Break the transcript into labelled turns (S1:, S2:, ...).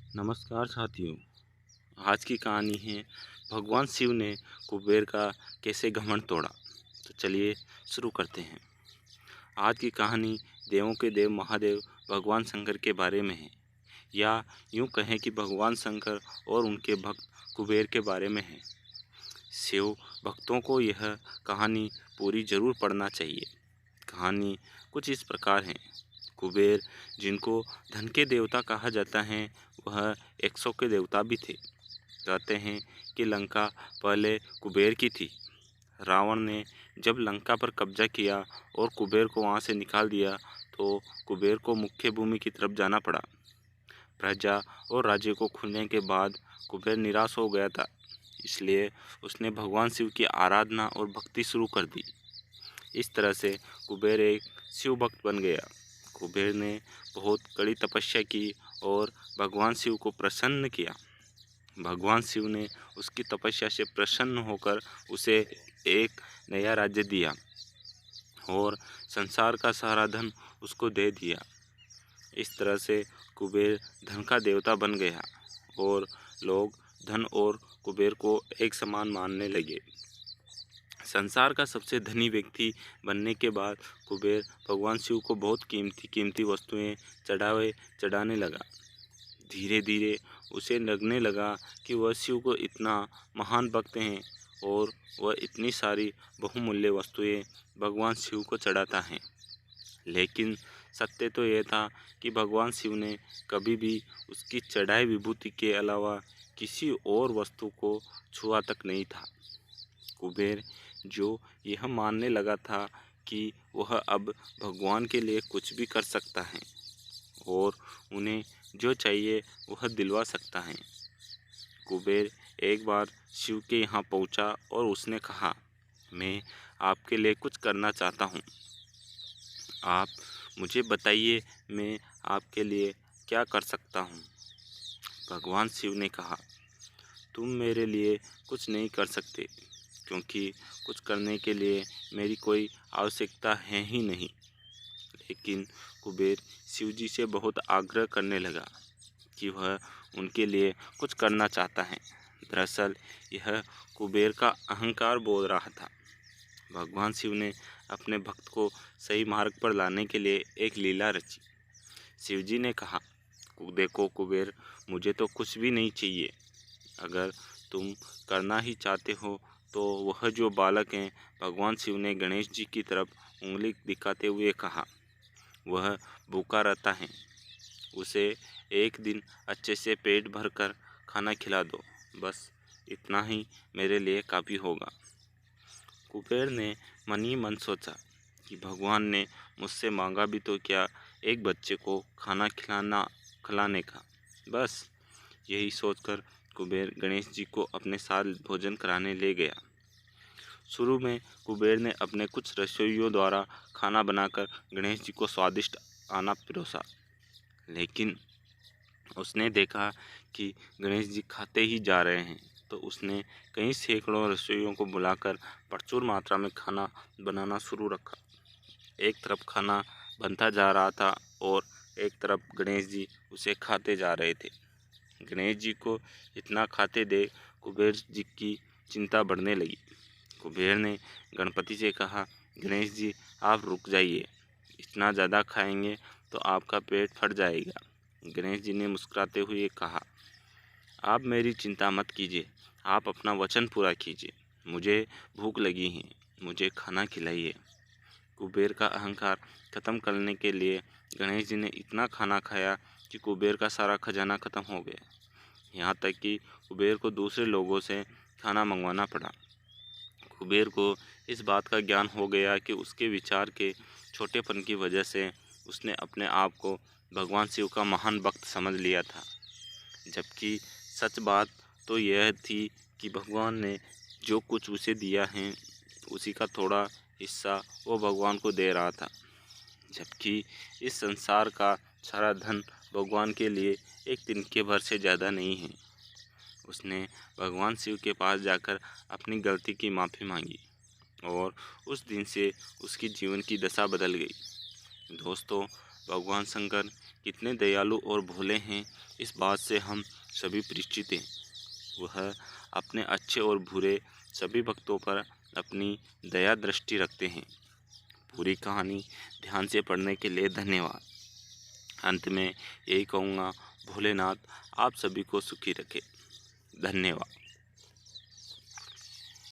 S1: नमस्कार साथियों। आज की कहानी है भगवान शिव ने कुबेर का कैसे घमंड तोड़ा। तो चलिए शुरू करते हैं। आज की कहानी देवों के देव महादेव भगवान शंकर के बारे में है, या यूं कहें कि भगवान शंकर और उनके भक्त कुबेर के बारे में है। शिव भक्तों को यह कहानी पूरी जरूर पढ़ना चाहिए। कहानी कुछ इस प्रकार है। कुबेर, जिनको धन के देवता कहा जाता है, वह 100 के देवता भी थे। कहते हैं कि लंका पहले कुबेर की थी। रावण ने जब लंका पर कब्जा किया और कुबेर को वहां से निकाल दिया, तो कुबेर को मुख्य भूमि की तरफ जाना पड़ा। प्रजा और राज्य को खुलने के बाद कुबेर निराश हो गया था, इसलिए उसने भगवान शिव की आराधना और भक्ति शुरू कर दी। इस तरह से कुबेर एक शिव भक्त बन गया। कुबेर ने बहुत कड़ी तपस्या की और भगवान शिव को प्रसन्न किया। भगवान शिव ने उसकी तपस्या से प्रसन्न होकर उसे एक नया राज्य दिया और संसार का सारा धन उसको दे दिया। इस तरह से कुबेर धन का देवता बन गया और लोग धन और कुबेर को एक समान मानने लगे। संसार का सबसे धनी व्यक्ति बनने के बाद कुबेर भगवान शिव को बहुत कीमती वस्तुएं चढ़ाने लगा। धीरे धीरे उसे लगने लगा कि वह शिव को इतना महान भक्त हैं और वह इतनी सारी बहुमूल्य वस्तुएं भगवान शिव को चढ़ाता है। लेकिन सत्य तो यह था कि भगवान शिव ने कभी भी उसकी चढ़ाई विभूति के अलावा किसी और वस्तु को छुआ तक नहीं था। कुबेर, जो यह मानने लगा था कि वह अब भगवान के लिए कुछ भी कर सकता है और उन्हें जो चाहिए वह दिलवा सकता है। कुबेर एक बार शिव के यहाँ पहुँचा और उसने कहा, मैं आपके लिए कुछ करना चाहता हूँ। आप मुझे बताइए, मैं आपके लिए क्या कर सकता हूँ। भगवान शिव ने कहा, तुम मेरे लिए कुछ नहीं कर सकते, क्योंकि कुछ करने के लिए मेरी कोई आवश्यकता है ही नहीं। लेकिन कुबेर शिवजी से बहुत आग्रह करने लगा कि वह उनके लिए कुछ करना चाहता है। दरअसल यह कुबेर का अहंकार बोल रहा था। भगवान शिव ने अपने भक्त को सही मार्ग पर लाने के लिए एक लीला रची। शिवजी ने कहा, देखो कुबेर, मुझे तो कुछ भी नहीं चाहिए। अगर तुम करना ही चाहते हो तो वह जो बालक हैं, भगवान शिव ने गणेश जी की तरफ उंगली दिखाते हुए कहा, वह भूखा रहता है। उसे एक दिन अच्छे से पेट भरकर खाना खिला दो। बस इतना ही मेरे लिए काफ़ी होगा। कुबेर ने मन ही मन सोचा कि भगवान ने मुझसे मांगा भी तो क्या, एक बच्चे को खाना खिलाने का। बस यही सोचकर कुबेर गणेश जी को अपने साथ भोजन कराने ले गया। शुरू में कुबेर ने अपने कुछ रसोइयों द्वारा खाना बनाकर गणेश जी को स्वादिष्ट खाना परोसा। लेकिन उसने देखा कि गणेश जी खाते ही जा रहे हैं, तो उसने कई सैकड़ों रसोइयों को बुलाकर प्रचुर मात्रा में खाना बनाना शुरू रखा। एक तरफ खाना बनता जा रहा था और एक तरफ गणेश जी उसे खाते जा रहे थे। गणेश जी को इतना खाते देख कुबेर जी की चिंता बढ़ने लगी। कुबेर ने गणपति से कहा, गणेश जी, आप रुक जाइए, इतना ज़्यादा खाएंगे तो आपका पेट फट जाएगा। गणेश जी ने मुस्कुराते हुए कहा, आप मेरी चिंता मत कीजिए, आप अपना वचन पूरा कीजिए। मुझे भूख लगी है, मुझे खाना खिलाइए। कुबेर का अहंकार खत्म करने के लिए गणेश जी ने इतना खाना खाया कि कुबेर का सारा खजाना खत्म हो गया। यहाँ तक कि कुबेर को दूसरे लोगों से खाना मंगवाना पड़ा। कुबेर को इस बात का ज्ञान हो गया कि उसके विचार के छोटेपन की वजह से उसने अपने आप को भगवान शिव का महान भक्त समझ लिया था, जबकि सच बात तो यह थी कि भगवान ने जो कुछ उसे दिया है, उसी का थोड़ा हिस्सा वो भगवान को दे रहा था। जबकि इस संसार का सारा धन भगवान के लिए एक तिनके भर से ज़्यादा नहीं है। उसने भगवान शिव के पास जाकर अपनी गलती की माफ़ी मांगी और उस दिन से उसकी जीवन की दशा बदल गई। दोस्तों, भगवान शंकर कितने दयालु और भोले हैं, इस बात से हम सभी परिचित हैं। वह अपने अच्छे और बुरे सभी भक्तों पर अपनी दया दृष्टि रखते हैं। पूरी कहानी ध्यान से पढ़ने के लिए धन्यवाद। अंत में यही कहूँगा, भोलेनाथ आप सभी को सुखी रखे। धन्यवाद।